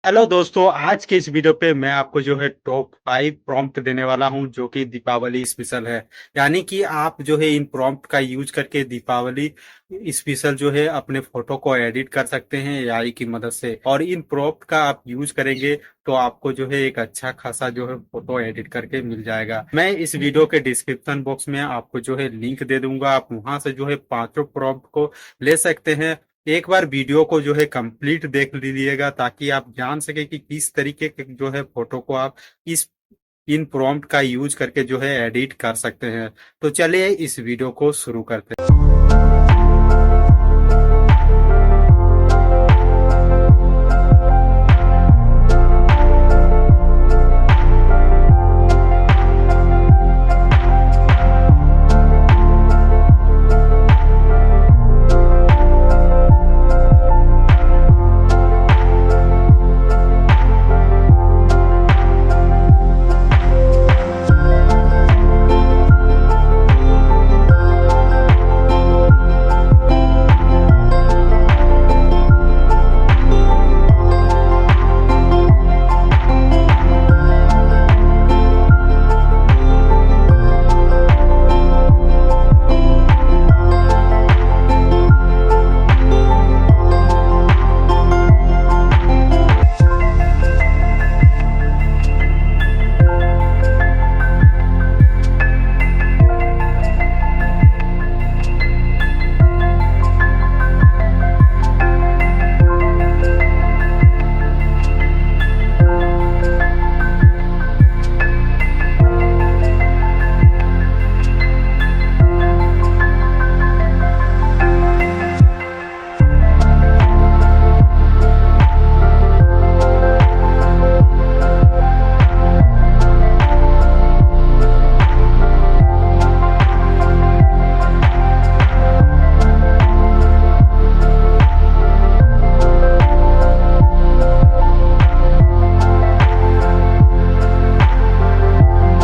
Hello दोस्तों, आज के इस वीडियो पे मैं आपको जो है टॉप 5 प्रॉम्प्ट देने वाला हूं जो कि दीपावली स्पेशल है। यानी कि आप जो है इन प्रॉम्प्ट का यूज करके दीपावली स्पेशल जो है अपने फोटो को एडिट कर सकते हैं एआई की मदद से। और इन प्रॉम्प्ट का आप यूज करेंगे तो आपको जो है एक अच्छा खासा जो है फोटो एडिट करके मिल जाएगा। मैं इस वीडियो के डिस्क्रिप्शन बॉक्स में आपको जो है लिंक दे दूंगा, आप वहां से जो है पांचों प्रॉम्प्ट को ले सकते हैं। एक बार वीडियो को जो है कंप्लीट देख लीजिएगा ताकि आप जान सके कि किस तरीके के जो है फोटो को आप इस इन प्रॉम्प्ट का यूज करके जो है एडिट कर सकते हैं। तो चलिए इस वीडियो को शुरू करते हैं।